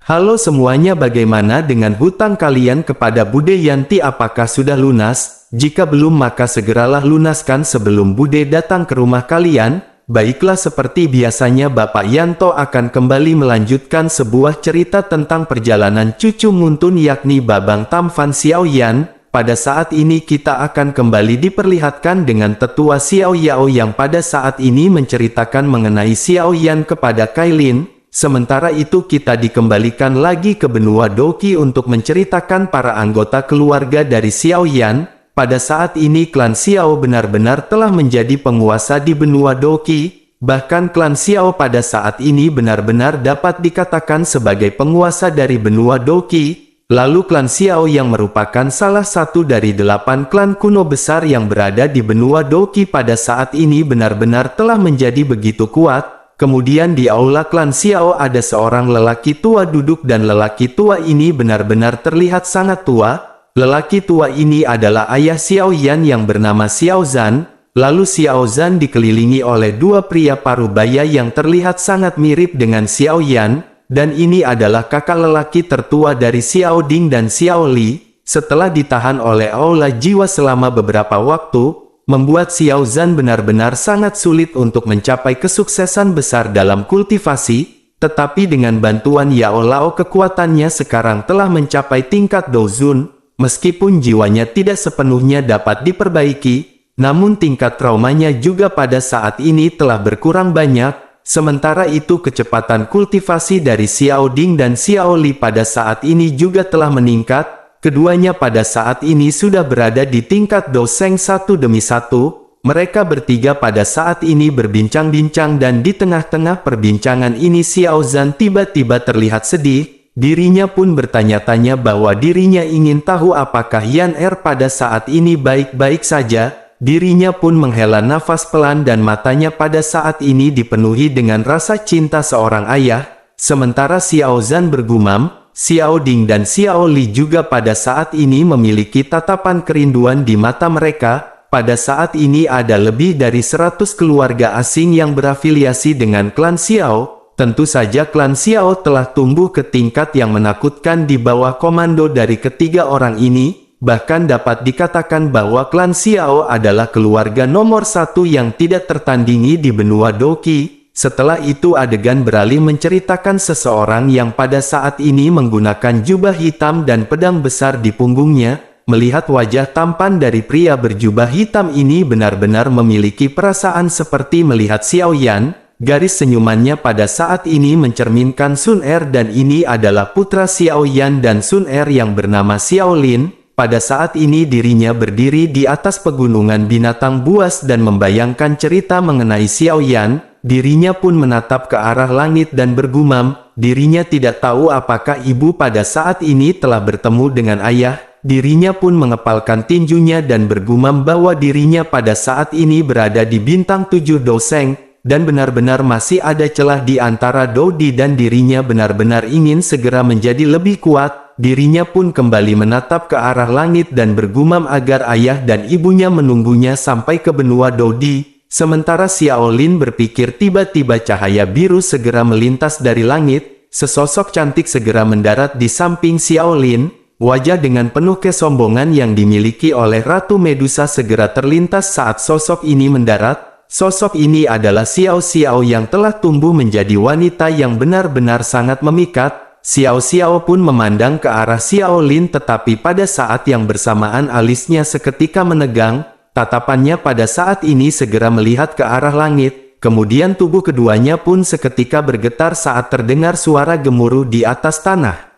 Halo semuanya, bagaimana dengan hutang kalian kepada Bude Yanti? Apakah sudah lunas? Jika belum maka segeralah lunaskan sebelum Bude datang ke rumah kalian. Baiklah, seperti biasanya Bapak Yanto akan kembali melanjutkan sebuah cerita tentang perjalanan cucu Nguntun yakni Babang Tamfan Xiaoyan. Pada saat ini kita akan kembali diperlihatkan dengan tetua Xiao Yao yang pada saat ini menceritakan mengenai Xiaoyan kepada Kailin. Sementara itu kita dikembalikan lagi ke benua Doqi untuk menceritakan para anggota keluarga dari Xiaoyan. Pada saat ini klan Xiao benar-benar telah menjadi penguasa di benua Doqi. Bahkan klan Xiao pada saat ini benar-benar dapat dikatakan sebagai penguasa dari benua Doqi. Lalu klan Xiao yang merupakan salah satu dari 8 klan kuno besar yang berada di benua Doqi pada saat ini benar-benar telah menjadi begitu kuat. Kemudian di aula klan Xiao ada seorang lelaki tua duduk dan lelaki tua ini benar-benar terlihat sangat tua. Lelaki tua ini adalah ayah Xiaoyan yang bernama Xiao Zhan. Lalu Xiao Zhan dikelilingi oleh 2 pria parubaya yang terlihat sangat mirip dengan Xiaoyan. Dan ini adalah kakak lelaki tertua dari Xiao Ding dan Xiao Li. Setelah ditahan oleh aula jiwa selama beberapa waktu, membuat Xiao Zhan benar-benar sangat sulit untuk mencapai kesuksesan besar dalam kultivasi, tetapi dengan bantuan Yao Lao kekuatannya sekarang telah mencapai tingkat Dozun. Meskipun jiwanya tidak sepenuhnya dapat diperbaiki, namun tingkat traumanya juga pada saat ini telah berkurang banyak. Sementara itu kecepatan kultivasi dari Xiao Ding dan Xiao Li pada saat ini juga telah meningkat. Keduanya pada saat ini sudah berada di tingkat Doseng satu demi satu. Mereka bertiga pada saat ini berbincang-bincang dan di tengah-tengah perbincangan ini Xiao Zhan tiba-tiba terlihat sedih. Dirinya pun bertanya-tanya bahwa dirinya ingin tahu apakah Yan Er pada saat ini baik-baik saja. Dirinya pun menghela nafas pelan dan matanya pada saat ini dipenuhi dengan rasa cinta seorang ayah. Sementara Xiao Zhan bergumam, Xiao Ding dan Xiao Li juga pada saat ini memiliki tatapan kerinduan di mata mereka. Pada saat ini ada lebih dari 100 keluarga asing yang berafiliasi dengan klan Xiao. Tentu saja klan Xiao telah tumbuh ke tingkat yang menakutkan di bawah komando dari ketiga orang ini. Bahkan dapat dikatakan bahwa klan Xiao adalah keluarga nomor 1 yang tidak tertandingi di benua Doqi. Setelah itu adegan beralih menceritakan seseorang yang pada saat ini menggunakan jubah hitam dan pedang besar di punggungnya. Melihat wajah tampan dari pria berjubah hitam ini benar-benar memiliki perasaan seperti melihat Xiaoyan. Garis senyumannya pada saat ini mencerminkan Sun Er dan ini adalah putra Xiaoyan dan Sun Er yang bernama Xiaolin. Pada saat ini dirinya berdiri di atas pegunungan binatang buas dan membayangkan cerita mengenai Xiaoyan. Dirinya pun menatap ke arah langit dan bergumam, dirinya tidak tahu apakah ibu pada saat ini telah bertemu dengan ayah. Dirinya pun mengepalkan tinjunya dan bergumam bahwa dirinya pada saat ini berada di bintang 7 Doseng, dan benar-benar masih ada celah di antara Dodi dan dirinya benar-benar ingin segera menjadi lebih kuat. Dirinya pun kembali menatap ke arah langit dan bergumam agar ayah dan ibunya menunggunya sampai ke benua Dodi. Sementara Xiaolin berpikir tiba-tiba cahaya biru segera melintas dari langit, sesosok cantik segera mendarat di samping Xiaolin, wajah dengan penuh kesombongan yang dimiliki oleh Ratu Medusa segera terlintas saat sosok ini mendarat. Sosok ini adalah Xiao Xiao yang telah tumbuh menjadi wanita yang benar-benar sangat memikat. Xiao Xiao pun memandang ke arah Xiaolin tetapi pada saat yang bersamaan alisnya seketika menegang. Tatapannya pada saat ini segera melihat ke arah langit, kemudian tubuh keduanya pun seketika bergetar saat terdengar suara gemuruh di atas tanah.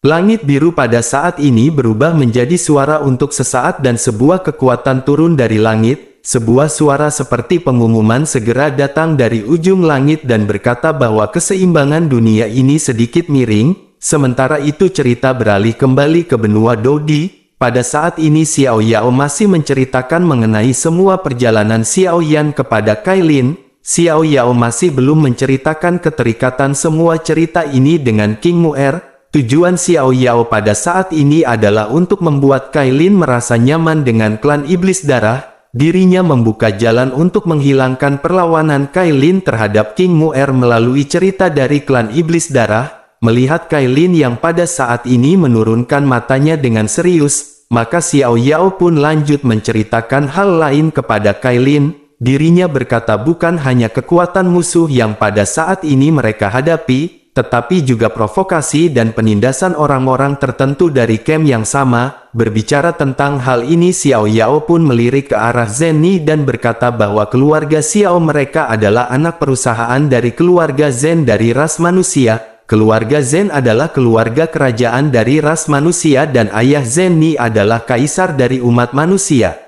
Langit biru pada saat ini berubah menjadi suara untuk sesaat dan sebuah kekuatan turun dari langit. Sebuah suara seperti pengumuman segera datang dari ujung langit dan berkata bahwa keseimbangan dunia ini sedikit miring. Sementara itu cerita beralih kembali ke benua Dodi. Pada saat ini Xiao Yao masih menceritakan mengenai semua perjalanan Xiaoyan kepada Kailin. Xiao Yao masih belum menceritakan keterikatan semua cerita ini dengan King Mu'er. Tujuan Xiao Yao pada saat ini adalah untuk membuat Kailin merasa nyaman dengan klan Iblis Darah. Dirinya membuka jalan untuk menghilangkan perlawanan Kailin terhadap King Mu'er melalui cerita dari klan Iblis Darah. melihat Kailin yang pada saat ini menurunkan matanya dengan serius, maka Xiao Yao pun lanjut menceritakan hal lain kepada Kailin. Dirinya berkata bukan hanya kekuatan musuh yang pada saat ini mereka hadapi, tetapi juga provokasi dan penindasan orang-orang tertentu dari camp yang sama. Berbicara tentang hal ini, Xiao Yao pun melirik ke arah Zenny dan berkata bahwa keluarga Xiao mereka adalah anak perusahaan dari keluarga Zen dari ras manusia. Keluarga Zen adalah keluarga kerajaan dari ras manusia dan ayah Zenny adalah kaisar dari umat manusia.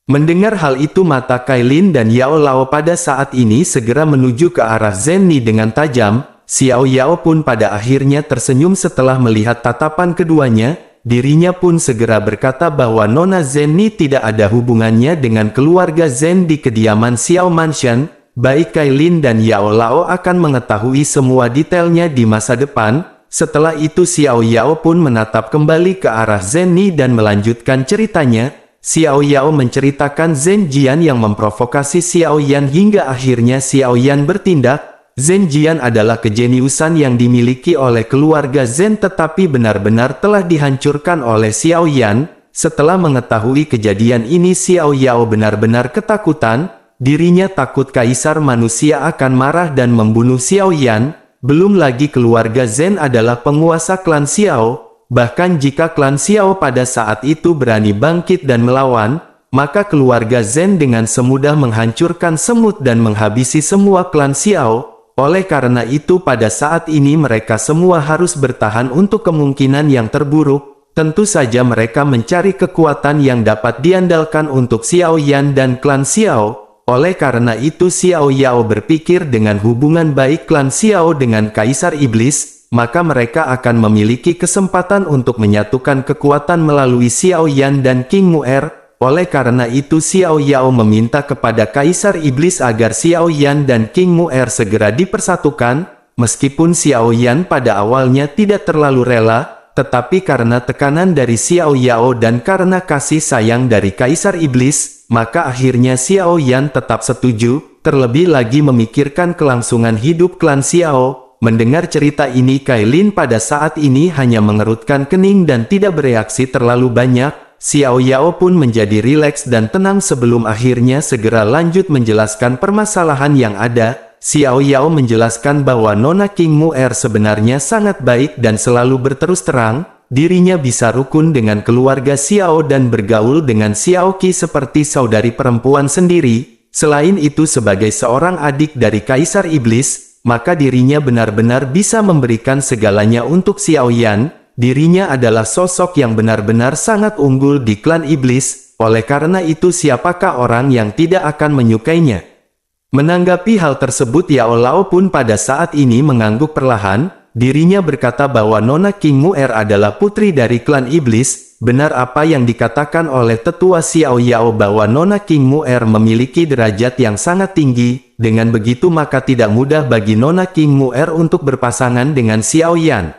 Mendengar hal itu, mata Kailin dan Yao Lao pada saat ini segera menuju ke arah Zenny dengan tajam. Xiao Yao pun pada akhirnya tersenyum setelah melihat tatapan keduanya. Dirinya pun segera berkata bahwa Nona Zenny tidak ada hubungannya dengan keluarga Zen di kediaman Xiao Mansion. Baik Kailin dan Yao Lao akan mengetahui semua detailnya di masa depan. Setelah itu Xiao Yao pun menatap kembali ke arah Zenny dan melanjutkan ceritanya. Xiao Yao menceritakan Zhen Jian yang memprovokasi Xiao Yan hingga akhirnya Xiao Yan bertindak. Zhen Jian adalah kejeniusan yang dimiliki oleh keluarga Zen tetapi benar-benar telah dihancurkan oleh Xiao Yan. Setelah mengetahui kejadian ini, Xiao Yao benar-benar ketakutan. Dirinya takut kaisar manusia akan marah dan membunuh Xiao Yan. Belum lagi keluarga Zen adalah penguasa klan Xiao. Bahkan jika klan Xiao pada saat itu berani bangkit dan melawan, maka keluarga Zen dengan semudah menghancurkan semut dan menghabisi semua klan Xiao. Oleh karena itu pada saat ini mereka semua harus bertahan untuk kemungkinan yang terburuk. Tentu saja mereka mencari kekuatan yang dapat diandalkan untuk Xiao Yan dan klan Xiao. Oleh karena itu Xiao Yao berpikir dengan hubungan baik klan Xiao dengan Kaisar Iblis, maka mereka akan memiliki kesempatan untuk menyatukan kekuatan melalui Xiao Yan dan King Mu'er. Oleh karena itu Xiao Yao meminta kepada Kaisar Iblis agar Xiao Yan dan King Mu'er segera dipersatukan. Meskipun Xiao Yan pada awalnya tidak terlalu rela, tetapi karena tekanan dari Xiao Yao dan karena kasih sayang dari Kaisar Iblis, maka akhirnya Xiao Yan tetap setuju, terlebih lagi memikirkan kelangsungan hidup klan Xiao. Mendengar cerita ini, Kailin pada saat ini hanya mengerutkan kening dan tidak bereaksi terlalu banyak. Xiao Yao pun menjadi rileks dan tenang sebelum akhirnya segera lanjut menjelaskan permasalahan yang ada. Xiao Yao menjelaskan bahwa Nona King Mu'er sebenarnya sangat baik dan selalu berterus terang. Dirinya bisa rukun dengan keluarga Xiao dan bergaul dengan Xiao Qi seperti saudari perempuan sendiri. Selain itu sebagai seorang adik dari Kaisar Iblis, maka dirinya benar-benar bisa memberikan segalanya untuk Xiao Yan. Dirinya adalah sosok yang benar-benar sangat unggul di klan Iblis, oleh karena itu siapakah orang yang tidak akan menyukainya? Menanggapi hal tersebut, Yao Lao pun pada saat ini mengangguk perlahan. Dirinya berkata bahwa Nona King Mu'er adalah putri dari klan Iblis. Benar apa yang dikatakan oleh tetua Xiao Yao bahwa Nona King Mu'er memiliki derajat yang sangat tinggi. Dengan begitu maka tidak mudah bagi Nona King Mu'er untuk berpasangan dengan Xiao Yan.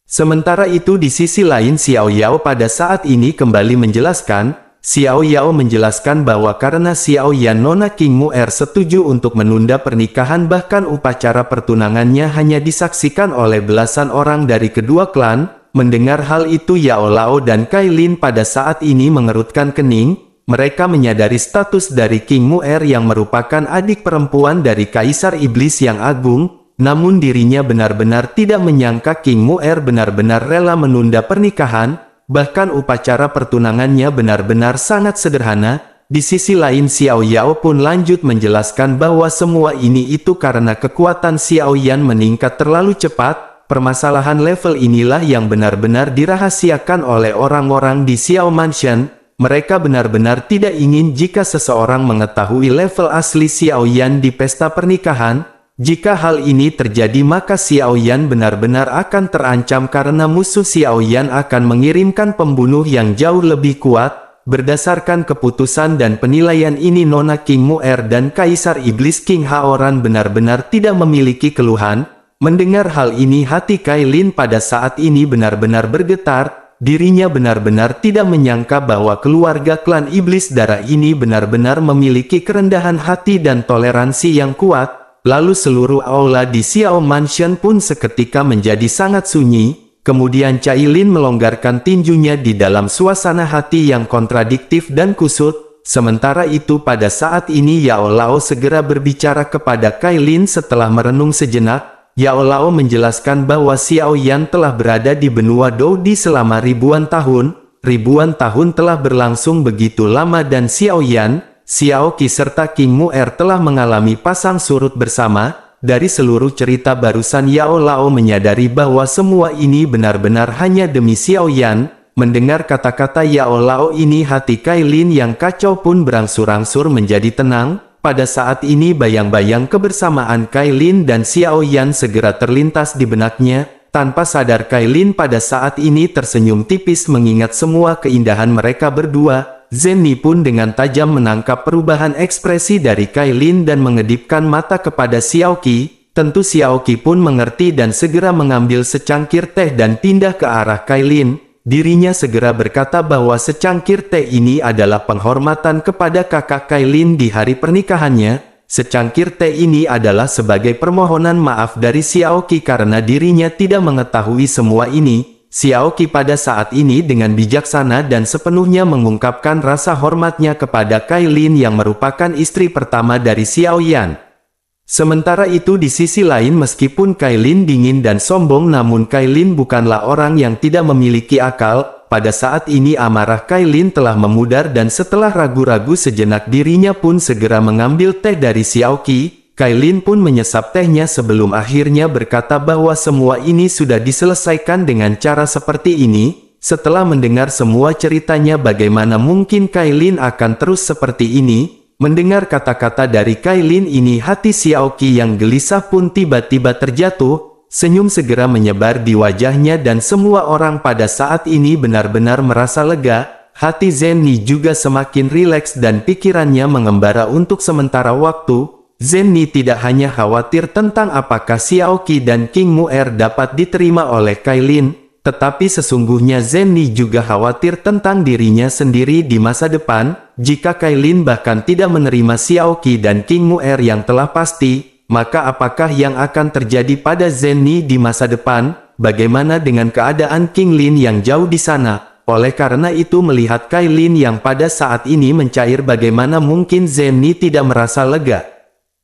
Sementara itu di sisi lain Xiao Yao pada saat ini kembali menjelaskan. Xiao Yao menjelaskan bahwa karena Xiao Yan, Nona King Mu'er setuju untuk menunda pernikahan, bahkan upacara pertunangannya hanya disaksikan oleh belasan orang dari kedua klan. Mendengar hal itu Yao Lao dan Kailin pada saat ini mengerutkan kening. Mereka menyadari status dari King Mu'er yang merupakan adik perempuan dari Kaisar Iblis yang agung. Namun dirinya benar-benar tidak menyangka King Mu'er benar-benar rela menunda pernikahan. Bahkan upacara pertunangannya benar-benar sangat sederhana. Di sisi lain Xiao Yao pun lanjut menjelaskan bahwa semua ini itu karena kekuatan Xiao Yan meningkat terlalu cepat. Permasalahan level inilah yang benar-benar dirahasiakan oleh orang-orang di Xiao Mansion. Mereka benar-benar tidak ingin jika seseorang mengetahui level asli Xiao Yan di pesta pernikahan. Jika hal ini terjadi maka Xiao Yan benar-benar akan terancam karena musuh Xiao Yan akan mengirimkan pembunuh yang jauh lebih kuat. Berdasarkan keputusan dan penilaian ini Nona King Mu'er dan Kaisar Iblis King Haoran benar-benar tidak memiliki keluhan. Mendengar hal ini hati Kailin pada saat ini benar-benar bergetar. Dirinya benar-benar tidak menyangka bahwa keluarga klan Iblis darah ini benar-benar memiliki kerendahan hati dan toleransi yang kuat. Lalu seluruh aula di Xiao Mansion pun seketika menjadi sangat sunyi. Kemudian Cailin melonggarkan tinjunya di dalam suasana hati yang kontradiktif dan kusut. Sementara itu pada saat ini Yao Lao segera berbicara kepada Kailin setelah merenung sejenak. Yao Lao menjelaskan bahwa Xiao Yan telah berada di benua Dou selama ribuan tahun. Ribuan tahun telah berlangsung begitu lama dan Xiao Yan, Xiao Qi serta King Mu'er telah mengalami pasang surut bersama. Dari seluruh cerita barusan Yao Lao menyadari bahwa semua ini benar-benar hanya demi Xiao Yan. Mendengar kata-kata Yao Lao ini hati Kailin yang kacau pun berangsur-angsur menjadi tenang. Pada saat ini bayang-bayang kebersamaan Kailin dan Xiao Yan segera terlintas di benaknya. Tanpa sadar Kailin pada saat ini tersenyum tipis mengingat semua keindahan mereka berdua. Zenni pun dengan tajam menangkap perubahan ekspresi dari Kailin dan mengedipkan mata kepada Xiao Qi. Tentu Xiao Qi pun mengerti dan segera mengambil secangkir teh dan pindah ke arah Kailin. Dirinya segera berkata bahwa secangkir teh ini adalah penghormatan kepada kakak Kailin di hari pernikahannya. Secangkir teh ini adalah sebagai permohonan maaf dari Xiao Qi karena dirinya tidak mengetahui semua ini. Xiao Qi pada saat ini dengan bijaksana dan sepenuhnya mengungkapkan rasa hormatnya kepada Kailin yang merupakan istri pertama dari Xiao Yan. Sementara itu di sisi lain meskipun Kailin dingin dan sombong namun Kailin bukanlah orang yang tidak memiliki akal. Pada saat ini amarah Kailin telah memudar dan setelah ragu-ragu sejenak dirinya pun segera mengambil teh dari Xiao Qi. Kailin pun menyesap tehnya sebelum akhirnya berkata bahwa semua ini sudah diselesaikan dengan cara seperti ini. Setelah mendengar semua ceritanya bagaimana mungkin Kailin akan terus seperti ini. Mendengar kata-kata dari Kailin ini hati Xiao Qi yang gelisah pun tiba-tiba terjatuh. Senyum segera menyebar di wajahnya dan semua orang pada saat ini benar-benar merasa lega. Hati Zenni juga semakin rileks dan pikirannya mengembara untuk sementara waktu. Zenni tidak hanya khawatir tentang apakah Xiao Qi dan King Mu'er dapat diterima oleh Kailin, tetapi sesungguhnya Zenni juga khawatir tentang dirinya sendiri di masa depan. Jika Kailin bahkan tidak menerima Xiao Qi dan King Mu'er yang telah pasti, maka apakah yang akan terjadi pada Zenni di masa depan? Bagaimana dengan keadaan King Lin yang jauh di sana? Oleh karena itu melihat Kailin yang pada saat ini mencair bagaimana mungkin Zenni tidak merasa lega.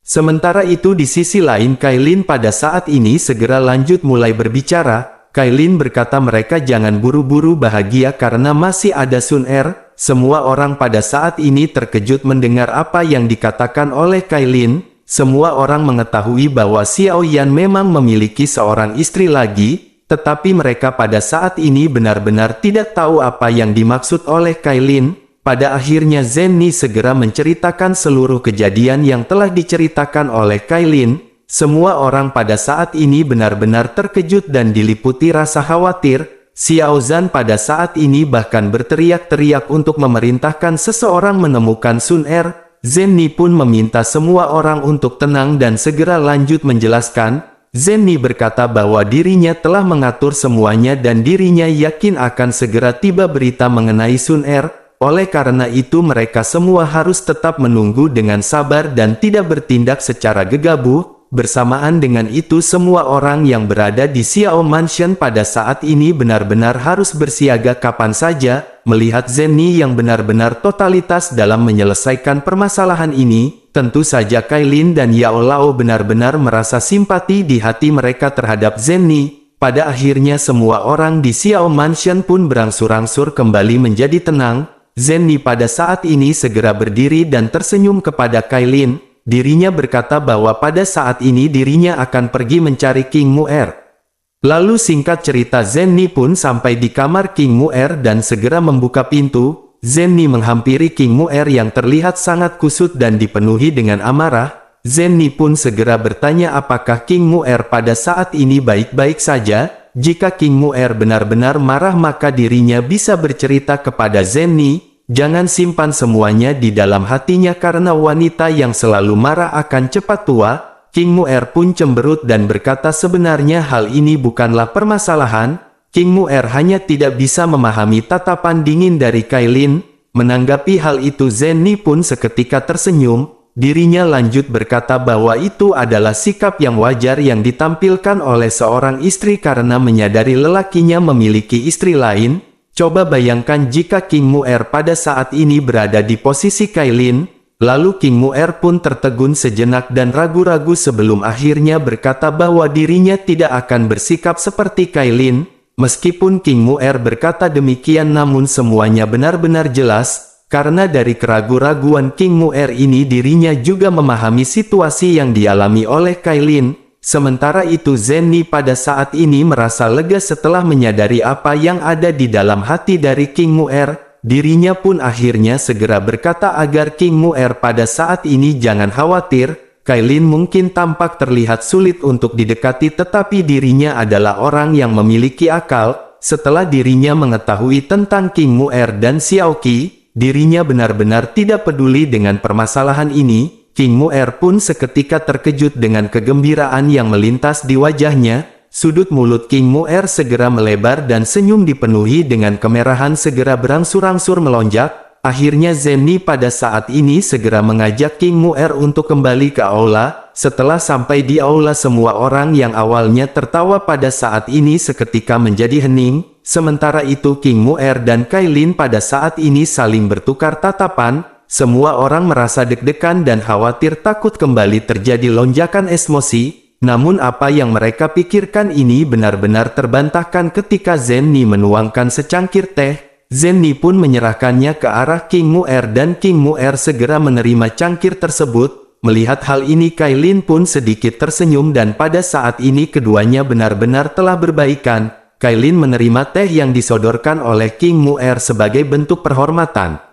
Sementara itu di sisi lain Kailin pada saat ini segera lanjut mulai berbicara. Kailin berkata mereka jangan buru-buru bahagia karena masih ada Sun Er. Semua orang pada saat ini terkejut mendengar apa yang dikatakan oleh Kailin. Semua orang mengetahui bahwa Xiao Yan memang memiliki seorang istri lagi, tetapi mereka pada saat ini benar-benar tidak tahu apa yang dimaksud oleh Kailin. Pada akhirnya Zenni segera menceritakan seluruh kejadian yang telah diceritakan oleh Kailin. Semua orang pada saat ini benar-benar terkejut dan diliputi rasa khawatir. Xiao Zhan pada saat ini bahkan berteriak-teriak untuk memerintahkan seseorang menemukan Sun Er. Zenni pun meminta semua orang untuk tenang dan segera lanjut menjelaskan. Zenni berkata bahwa dirinya telah mengatur semuanya dan dirinya yakin akan segera tiba berita mengenai Sun Er. Oleh karena itu mereka semua harus tetap menunggu dengan sabar dan tidak bertindak secara gegabah. Bersamaan dengan itu semua orang yang berada di Xiao Mansion pada saat ini benar-benar harus bersiaga kapan saja. Melihat Zenni yang benar-benar totalitas dalam menyelesaikan permasalahan ini, tentu saja Kailin dan Yao Lao benar-benar merasa simpati di hati mereka terhadap Zenni. Pada akhirnya semua orang di Xiao Mansion pun berangsur-angsur kembali menjadi tenang. Zenni pada saat ini segera berdiri dan tersenyum kepada Kailin. Dirinya berkata bahwa pada saat ini dirinya akan pergi mencari King Mu'er. Lalu singkat cerita Zenni pun sampai di kamar King Mu'er dan segera membuka pintu. Zenni menghampiri King Mu'er yang terlihat sangat kusut dan dipenuhi dengan amarah. Zenni pun segera bertanya apakah King Mu'er pada saat ini baik-baik saja. Jika King Mu'er benar-benar marah maka dirinya bisa bercerita kepada Zenni. Jangan simpan semuanya di dalam hatinya karena wanita yang selalu marah akan cepat tua. King Mu'er pun cemberut dan berkata sebenarnya hal ini bukanlah permasalahan. King Mu'er hanya tidak bisa memahami tatapan dingin dari Kailin. Menanggapi hal itu Zenni pun seketika tersenyum. dirinya lanjut berkata bahwa itu adalah sikap yang wajar yang ditampilkan oleh seorang istri karena menyadari lelakinya memiliki istri lain. Coba bayangkan jika King Mu'er pada saat ini berada di posisi Kailin, lalu King Mu'er pun tertegun sejenak dan ragu-ragu sebelum akhirnya berkata bahwa dirinya tidak akan bersikap seperti Kailin. Meskipun King Mu'er berkata demikian namun semuanya benar-benar jelas, karena dari keraguan-raguan King Mu'er ini dirinya juga memahami situasi yang dialami oleh Kailin. Sementara itu Zenny pada saat ini merasa lega setelah menyadari apa yang ada di dalam hati dari King Mu'er. Dirinya pun akhirnya segera berkata agar King Mu'er pada saat ini jangan khawatir. Kailin mungkin tampak terlihat sulit untuk didekati tetapi dirinya adalah orang yang memiliki akal. Setelah dirinya mengetahui tentang King Mu'er dan Xiao Qi, dirinya benar-benar tidak peduli dengan permasalahan ini. King Mu'er pun seketika terkejut dengan kegembiraan yang melintas di wajahnya. Sudut mulut King Mu'er segera melebar dan senyum dipenuhi dengan kemerahan segera berangsur-angsur melonjak. Akhirnya Zenny pada saat ini segera mengajak King Mu'er untuk kembali ke aula. Setelah sampai di aula semua orang yang awalnya tertawa pada saat ini seketika menjadi hening. Sementara itu King Mu'er dan Kailin pada saat ini saling bertukar tatapan. Semua orang merasa deg-degan dan khawatir takut kembali terjadi lonjakan emosi. Namun apa yang mereka pikirkan ini benar-benar terbantahkan ketika Zenny menuangkan secangkir teh. Zenny pun menyerahkannya ke arah King Mu'er dan King Mu'er segera menerima cangkir tersebut. Melihat hal ini Kailin pun sedikit tersenyum dan pada saat ini keduanya benar-benar telah berbaikan. Kailin menerima teh yang disodorkan oleh King Mu'er sebagai bentuk penghormatan.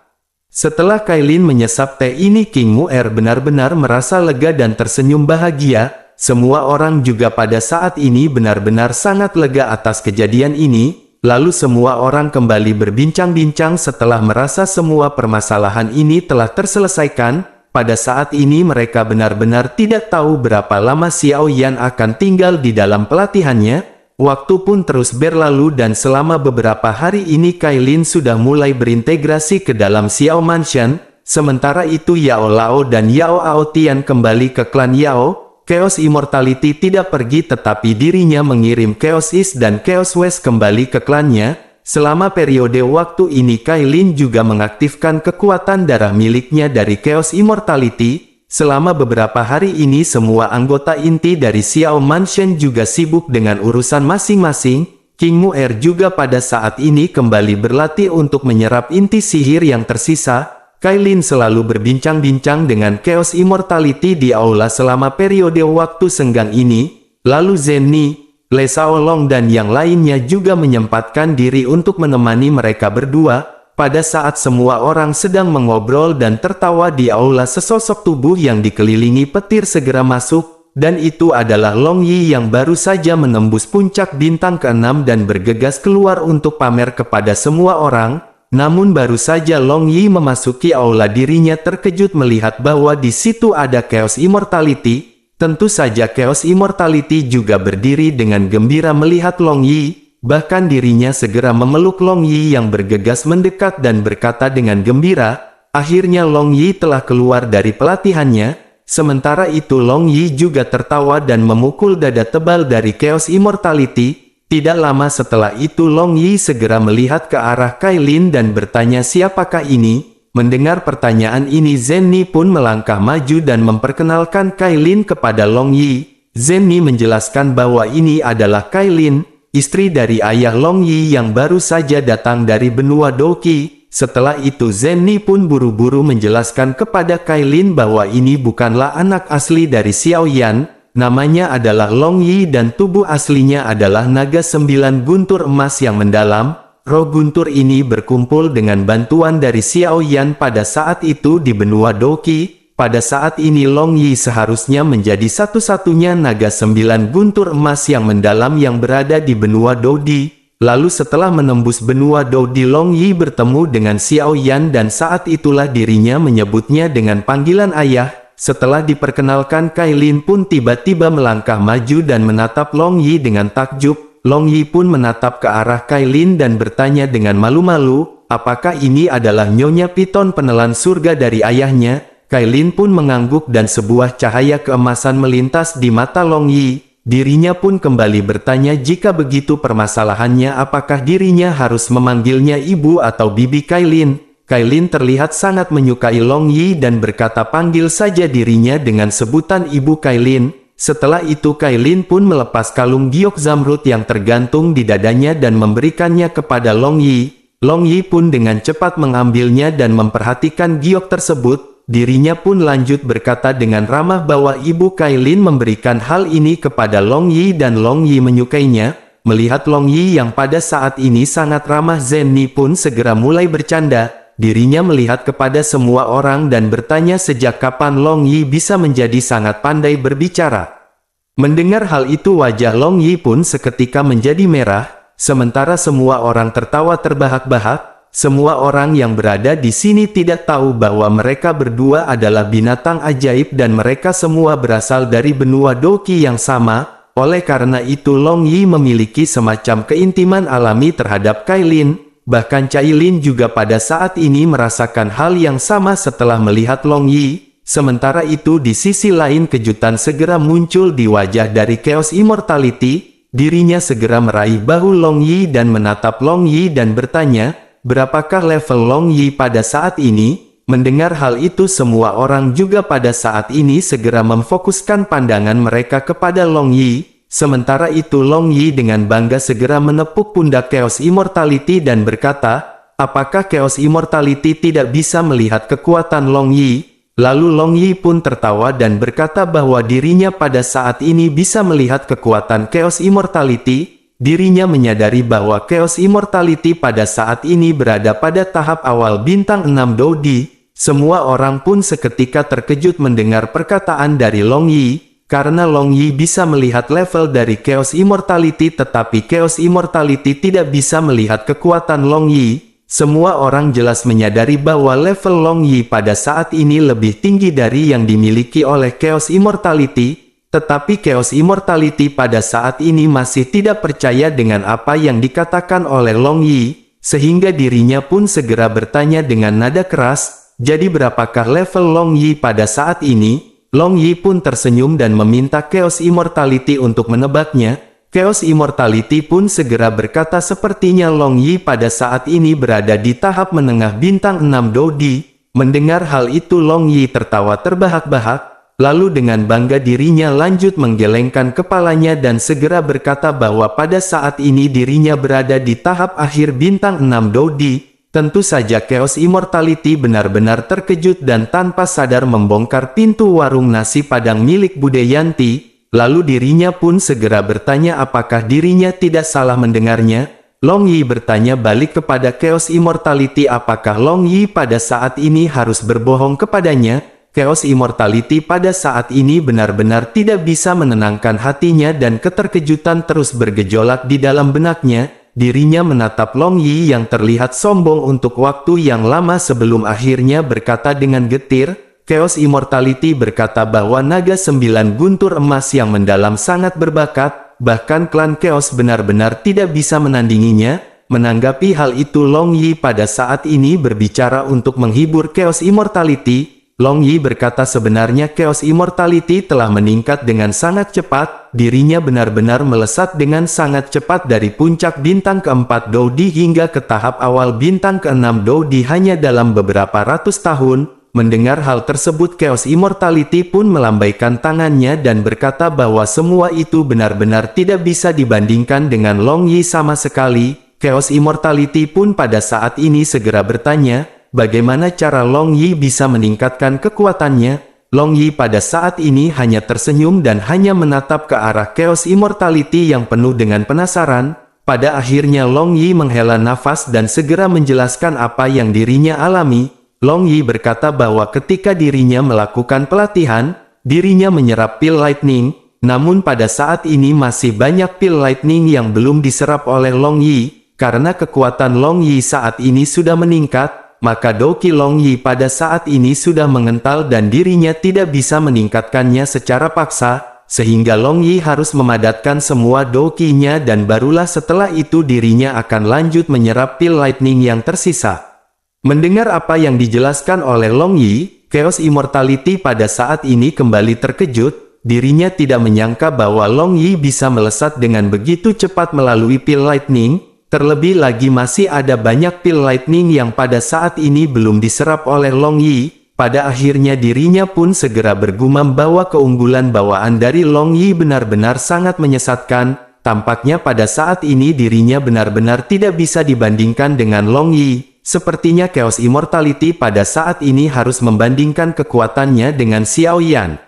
Setelah Kailin menyesap teh ini King Mu'er benar-benar merasa lega dan tersenyum bahagia. Semua orang juga pada saat ini benar-benar sangat lega atas kejadian ini. Lalu semua orang kembali berbincang-bincang setelah merasa semua permasalahan ini telah terselesaikan. Pada saat ini mereka benar-benar tidak tahu berapa lama Xiao Yan akan tinggal di dalam pelatihannya. Waktu pun terus berlalu dan selama beberapa hari ini Kailin sudah mulai berintegrasi ke dalam Xiao Mansion. Sementara itu Yao Lao dan Yao Aotian kembali ke klan Yao. Chaos Immortality tidak pergi tetapi dirinya mengirim Chaos East dan Chaos West kembali ke klannya. Selama periode waktu ini Kailin juga mengaktifkan kekuatan darah miliknya dari Chaos Immortality. Selama beberapa hari ini semua anggota inti dari Xiao Mansion juga sibuk dengan urusan masing-masing. King Mu'er juga pada saat ini kembali berlatih untuk menyerap inti sihir yang tersisa. Kailin selalu berbincang-bincang dengan Chaos Immortality di aula selama periode waktu senggang ini. Lalu Zenny, Le Shaolong dan yang lainnya juga menyempatkan diri untuk menemani mereka berdua. Pada saat semua orang sedang mengobrol dan tertawa di aula sesosok tubuh yang dikelilingi petir segera masuk. Dan itu adalah Long Yi yang baru saja menembus puncak bintang ke-6 dan bergegas keluar untuk pamer kepada semua orang. Namun baru saja Long Yi memasuki aula dirinya terkejut melihat bahwa di situ ada Chaos Immortality. Tentu saja Chaos Immortality juga berdiri dengan gembira melihat Long Yi. Bahkan dirinya segera memeluk Long Yi yang bergegas mendekat dan berkata dengan gembira. Akhirnya Long Yi telah keluar dari pelatihannya. Sementara itu Long Yi juga tertawa dan memukul dada tebal dari Chaos Immortality. Tidak lama setelah itu Long Yi segera melihat ke arah Kailin dan bertanya siapakah ini. Mendengar pertanyaan ini Zenny pun melangkah maju dan memperkenalkan Kailin kepada Long Yi. Zenny menjelaskan bahwa ini adalah Kailin, istri dari ayah Long Yi yang baru saja datang dari benua Doqi. Setelah itu Zenny pun buru-buru menjelaskan kepada Kailin bahwa ini bukanlah anak asli dari Xiao Yan. Namanya adalah Long Yi dan tubuh aslinya adalah naga 9 guntur emas yang mendalam. Roh guntur ini berkumpul dengan bantuan dari Xiao Yan pada saat itu di benua Doqi. Pada saat ini Long Yi seharusnya menjadi satu-satunya naga 9 guntur emas yang mendalam yang berada di benua Dodi. Lalu setelah menembus benua Dodi Long Yi bertemu dengan Xiao Yan dan saat itulah dirinya menyebutnya dengan panggilan ayah. Setelah diperkenalkan Kailin pun tiba-tiba melangkah maju dan menatap Long Yi dengan takjub. Long Yi pun menatap ke arah Kailin dan bertanya dengan malu-malu, apakah ini adalah Nyonya Piton penelan surga dari ayahnya? Kailin pun mengangguk dan sebuah cahaya keemasan melintas di mata Long Yi. Dirinya pun kembali bertanya jika begitu permasalahannya apakah dirinya harus memanggilnya ibu atau bibi Kailin. Kailin terlihat sangat menyukai Long Yi dan berkata panggil saja dirinya dengan sebutan ibu Kailin. Setelah itu Kailin pun melepas kalung giok zamrud yang tergantung di dadanya dan memberikannya kepada Long Yi. Long Yi pun dengan cepat mengambilnya dan memperhatikan giok tersebut. Dirinya pun lanjut berkata dengan ramah bahwa ibu Kailin memberikan hal ini kepada Long Yi dan Long Yi menyukainya. Melihat Long Yi yang pada saat ini sangat ramah, Zhen Ni pun segera mulai bercanda. Dirinya melihat kepada semua orang dan bertanya sejak kapan Long Yi bisa menjadi sangat pandai berbicara. Mendengar hal itu wajah Long Yi pun seketika menjadi merah, sementara semua orang tertawa terbahak-bahak. Semua orang yang berada di sini tidak tahu bahwa mereka berdua adalah binatang ajaib dan mereka semua berasal dari benua Doki yang sama. Oleh karena itu Long Yi memiliki semacam keintiman alami terhadap Kailin. Bahkan Cailin juga pada saat ini merasakan hal yang sama setelah melihat Long Yi. Sementara itu di sisi lain kejutan segera muncul di wajah dari Chaos Immortality. Dirinya segera meraih bahu Long Yi dan menatap Long Yi dan bertanya, berapakah level Long Yi pada saat ini? Mendengar hal itu semua orang juga pada saat ini segera memfokuskan pandangan mereka kepada Long Yi. Sementara itu Long Yi dengan bangga segera menepuk pundak Chaos Immortality dan berkata, apakah Chaos Immortality tidak bisa melihat kekuatan Long Yi? Lalu Long Yi pun tertawa dan berkata bahwa dirinya pada saat ini bisa melihat kekuatan Chaos Immortality. Dirinya menyadari bahwa Chaos Immortality pada saat ini berada pada tahap awal bintang 6 Dodi. Semua orang pun seketika terkejut mendengar perkataan dari Long Yi, karena Long Yi bisa melihat level dari Chaos Immortality tetapi Chaos Immortality tidak bisa melihat kekuatan Long Yi. Semua orang jelas menyadari bahwa level Long Yi pada saat ini lebih tinggi dari yang dimiliki oleh Chaos Immortality. Tetapi Chaos Immortality pada saat ini masih tidak percaya dengan apa yang dikatakan oleh Long Yi, sehingga dirinya pun segera bertanya dengan nada keras, jadi berapakah level Long Yi pada saat ini? Long Yi pun tersenyum dan meminta Chaos Immortality untuk menebaknya. Chaos Immortality pun segera berkata sepertinya Long Yi pada saat ini berada di tahap menengah bintang 6 Dodi. Mendengar hal itu Long Yi tertawa terbahak-bahak. Lalu dengan bangga dirinya lanjut menggelengkan kepalanya dan segera berkata bahwa pada saat ini dirinya berada di tahap akhir bintang 6 Dodi. Tentu saja Chaos Immortality benar-benar terkejut dan tanpa sadar membongkar pintu warung nasi Padang milik Bude Yanti. Lalu dirinya pun segera bertanya apakah dirinya tidak salah mendengarnya. Long Yi bertanya balik kepada Chaos Immortality apakah Long Yi pada saat ini harus berbohong kepadanya. Chaos Immortality pada saat ini benar-benar tidak bisa menenangkan hatinya dan keterkejutan terus bergejolak di dalam benaknya. Dirinya menatap Long Yi yang terlihat sombong untuk waktu yang lama sebelum akhirnya berkata dengan getir. Chaos Immortality berkata bahwa naga 9 guntur emas yang mendalam sangat berbakat, bahkan klan Chaos benar-benar tidak bisa menandinginya. Menanggapi hal itu Long Yi pada saat ini berbicara untuk menghibur Chaos Immortality. Long Yi berkata sebenarnya Chaos Immortality telah meningkat dengan sangat cepat, dirinya benar-benar melesat dengan sangat cepat dari puncak bintang keempat Dodi hingga ke tahap awal bintang keenam Dodi hanya dalam beberapa ratus tahun. Mendengar hal tersebut Chaos Immortality pun melambaikan tangannya dan berkata bahwa semua itu benar-benar tidak bisa dibandingkan dengan Long Yi sama sekali. Chaos Immortality pun pada saat ini segera bertanya, bagaimana cara Long Yi bisa meningkatkan kekuatannya? Long Yi pada saat ini hanya tersenyum dan hanya menatap ke arah Chaos Immortality yang penuh dengan penasaran. Pada akhirnya Long Yi menghela nafas dan segera menjelaskan apa yang dirinya alami. Long Yi berkata bahwa ketika dirinya melakukan pelatihan, dirinya menyerap pil lightning, namun pada saat ini masih banyak pil lightning yang belum diserap oleh Long Yi. Karena kekuatan Long Yi saat ini sudah meningkat, maka Doki Long Yi pada saat ini sudah mengental dan dirinya tidak bisa meningkatkannya secara paksa, sehingga Long Yi harus memadatkan semua Doki-nya dan barulah setelah itu dirinya akan lanjut menyerap pil lightning yang tersisa. Mendengar apa yang dijelaskan oleh Long Yi, Chaos Immortality pada saat ini kembali terkejut. Dirinya tidak menyangka bahwa Long Yi bisa melesat dengan begitu cepat melalui pil lightning, terlebih lagi masih ada banyak pil lightning yang pada saat ini belum diserap oleh Long Yi. Pada akhirnya dirinya pun segera bergumam bahwa keunggulan bawaan dari Long Yi benar-benar sangat menyesatkan. Tampaknya pada saat ini dirinya benar-benar tidak bisa dibandingkan dengan Long Yi. Sepertinya Chaos Immortality pada saat ini harus membandingkan kekuatannya dengan Xiao Yan.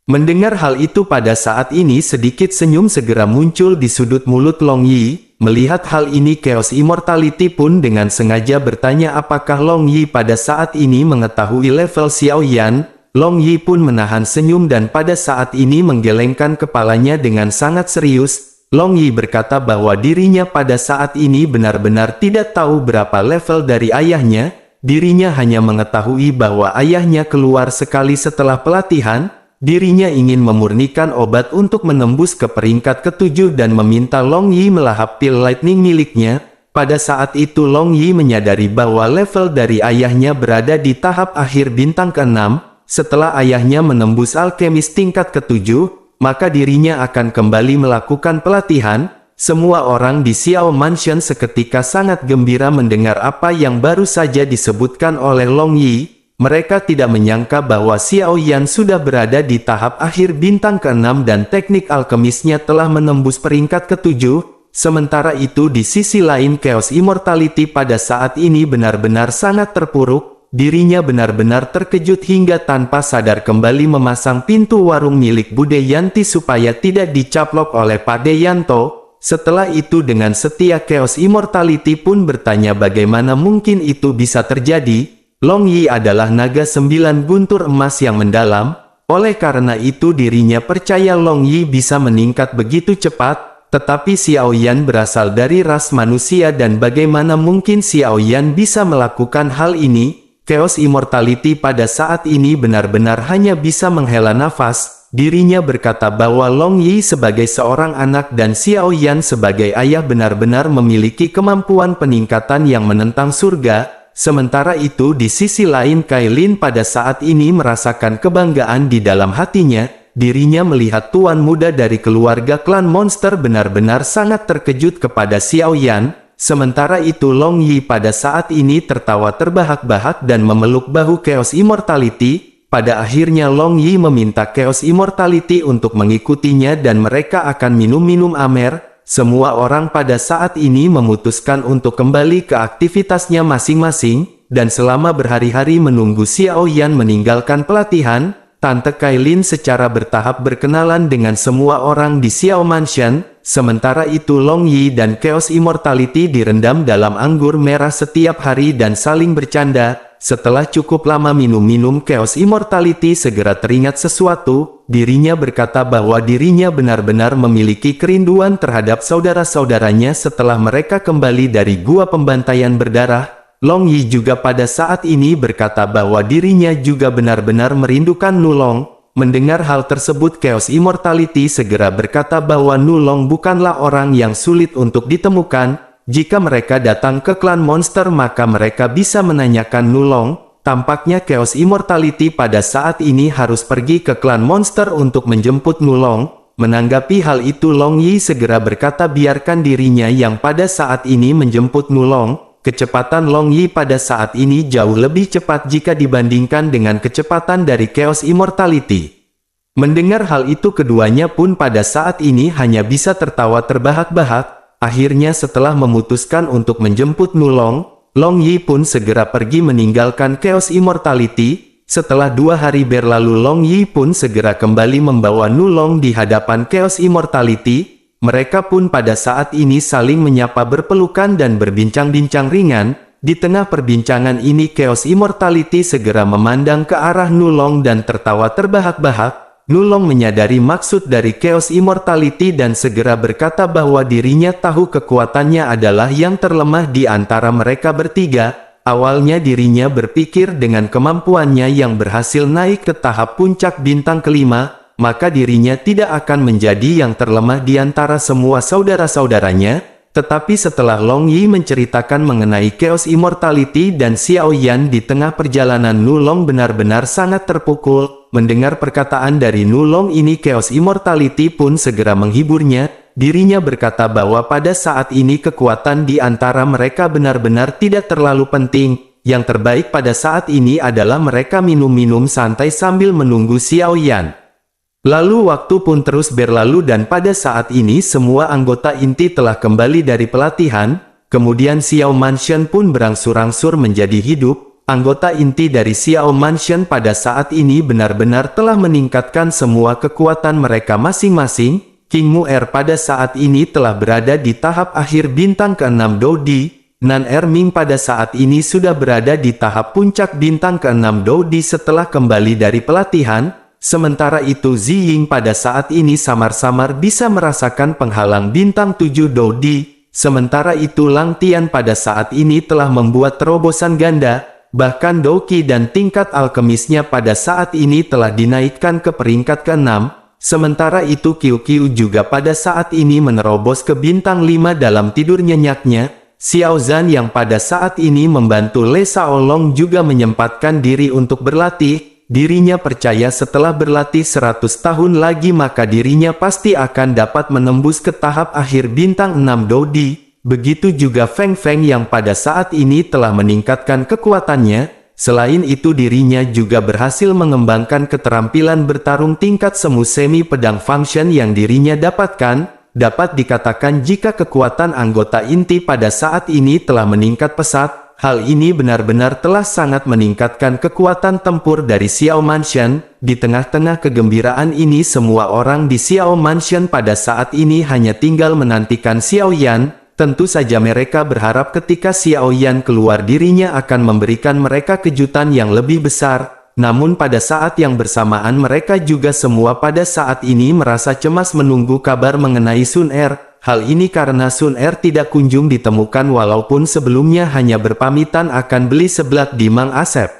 Mendengar hal itu pada saat ini sedikit senyum segera muncul di sudut mulut Long Yi. Melihat hal ini Chaos Immortality pun dengan sengaja bertanya apakah Long Yi pada saat ini mengetahui level Xiao Yan. Long Yi pun menahan senyum dan pada saat ini menggelengkan kepalanya dengan sangat serius. Long Yi berkata bahwa dirinya pada saat ini benar-benar tidak tahu berapa level dari ayahnya. Dirinya hanya mengetahui bahwa ayahnya keluar sekali setelah pelatihan. Dirinya ingin memurnikan obat untuk menembus ke peringkat ke-7 dan meminta Long Yi melahap pil lightning miliknya. Pada saat itu Long Yi menyadari bahwa level dari ayahnya berada di tahap akhir bintang ke-6. Setelah ayahnya menembus alkemis tingkat ke-7, maka dirinya akan kembali melakukan pelatihan. Semua orang di Xiao Mansion seketika sangat gembira mendengar apa yang baru saja disebutkan oleh Long Yi. Mereka tidak menyangka bahwa Xiao Yan sudah berada di tahap akhir bintang ke-6 dan teknik alkemisnya telah menembus peringkat ke-7. Sementara itu di sisi lain Chaos Immortality pada saat ini benar-benar sangat terpuruk. Dirinya benar-benar terkejut hingga tanpa sadar kembali memasang pintu warung milik Bude Yanti supaya tidak dicaplok oleh Pak Deyanto. Setelah itu dengan setia Chaos Immortality pun bertanya bagaimana mungkin itu bisa terjadi. Long Yi adalah naga 9 guntur emas yang mendalam, oleh karena itu dirinya percaya Long Yi bisa meningkat begitu cepat, tetapi Xiao Yan berasal dari ras manusia dan bagaimana mungkin Xiao Yan bisa melakukan hal ini? Chaos Immortality pada saat ini benar-benar hanya bisa menghela nafas. Dirinya berkata bahwa Long Yi sebagai seorang anak dan Xiao Yan sebagai ayah benar-benar memiliki kemampuan peningkatan yang menentang surga. Sementara itu di sisi lain Kailin pada saat ini merasakan kebanggaan di dalam hatinya. Dirinya melihat tuan muda dari keluarga klan monster benar-benar sangat terkejut kepada Xiao Yan. Sementara itu Long Yi pada saat ini tertawa terbahak-bahak dan memeluk bahu Chaos Immortality. Pada akhirnya Long Yi meminta Chaos Immortality untuk mengikutinya dan mereka akan minum-minum amer. Semua orang pada saat ini memutuskan untuk kembali ke aktivitasnya masing-masing, dan selama berhari-hari menunggu Xiao Yan meninggalkan pelatihan, Tante Kailin secara bertahap berkenalan dengan semua orang di Xiao Mansion. Sementara itu Long Yi dan Chaos Immortality direndam dalam anggur merah setiap hari dan saling bercanda. Setelah cukup lama minum-minum Chaos Immortality segera teringat sesuatu. Dirinya berkata bahwa dirinya benar-benar memiliki kerinduan terhadap saudara-saudaranya setelah mereka kembali dari gua pembantaian berdarah. Long Yi juga pada saat ini berkata bahwa dirinya juga benar-benar merindukan Nulong. Mendengar hal tersebut Chaos Immortality segera berkata bahwa Nulong bukanlah orang yang sulit untuk ditemukan. Jika mereka datang ke klan monster maka mereka bisa menanyakan Nulong. Tampaknya Chaos Immortality pada saat ini harus pergi ke klan monster untuk menjemput Nulong. Menanggapi hal itu Long Yi segera berkata biarkan dirinya yang pada saat ini menjemput Nulong. Kecepatan Long Yi pada saat ini jauh lebih cepat jika dibandingkan dengan kecepatan dari Chaos Immortality. Mendengar hal itu keduanya pun pada saat ini hanya bisa tertawa terbahak-bahak. Akhirnya setelah memutuskan untuk menjemput Nulong, Long Yi pun segera pergi meninggalkan Chaos Immortality. Setelah 2 hari berlalu Long Yi pun segera kembali membawa Nulong di hadapan Chaos Immortality. Mereka pun pada saat ini saling menyapa berpelukan dan berbincang-bincang ringan. Di tengah perbincangan ini Chaos Immortality segera memandang ke arah Nulong dan tertawa terbahak-bahak. Nulong menyadari maksud dari Chaos Immortality dan segera berkata bahwa dirinya tahu kekuatannya adalah yang terlemah di antara mereka bertiga. Awalnya dirinya berpikir dengan kemampuannya yang berhasil naik ke tahap puncak bintang kelima, maka dirinya tidak akan menjadi yang terlemah di antara semua saudara-saudaranya. tetapi setelah Long Yi menceritakan mengenai Chaos Immortality dan Xiao Yan di tengah perjalanan, Nulong benar-benar sangat terpukul. Mendengar perkataan dari Nulong ini, Chaos Immortality pun segera menghiburnya. Dirinya berkata bahwa pada saat ini kekuatan di antara mereka benar-benar tidak terlalu penting. Yang terbaik pada saat ini adalah mereka minum-minum santai sambil menunggu Xiao Yan. Lalu waktu pun terus berlalu dan pada saat ini semua anggota inti telah kembali dari pelatihan. Kemudian Xiao Mansion pun berangsur-angsur menjadi hidup. Anggota inti dari Xiao Mansion pada saat ini benar-benar telah meningkatkan semua kekuatan mereka masing-masing. King Mu'er pada saat ini telah berada di tahap akhir bintang ke-6 Doudi. Nan Erming pada saat ini sudah berada di tahap puncak bintang ke-6 Doudi setelah kembali dari pelatihan. Sementara itu Zi Ying pada saat ini samar-samar bisa merasakan penghalang bintang 7 Doudi. Sementara itu Lang Tian pada saat ini telah membuat terobosan ganda. Bahkan Doki dan tingkat alkemisnya pada saat ini telah dinaikkan ke peringkat ke-6. Sementara itu QQ juga pada saat ini menerobos ke bintang 5 dalam tidur nyenyaknya. Xiao Zhan yang pada saat ini membantu Le Shaolong juga menyempatkan diri untuk berlatih. Dirinya percaya setelah berlatih 100 tahun lagi maka dirinya pasti akan dapat menembus ke tahap akhir bintang 6 Doudi. Begitu juga Feng Feng yang pada saat ini telah meningkatkan kekuatannya. Selain itu dirinya juga berhasil mengembangkan keterampilan bertarung tingkat semu semi pedang function yang dirinya dapatkan. Dapat dikatakan jika kekuatan anggota inti pada saat ini telah meningkat pesat. Hal ini benar-benar telah sangat meningkatkan kekuatan tempur dari Xiao Mansion. Di tengah-tengah kegembiraan ini semua orang di Xiao Mansion pada saat ini hanya tinggal menantikan Xiao Yan. Tentu saja mereka berharap ketika Xiao Yan keluar dirinya akan memberikan mereka kejutan yang lebih besar. Namun pada saat yang bersamaan mereka juga semua pada saat ini merasa cemas menunggu kabar mengenai Sun Er. Hal ini karena Sun Er tidak kunjung ditemukan walaupun sebelumnya hanya berpamitan akan beli seblak di Mang Asep.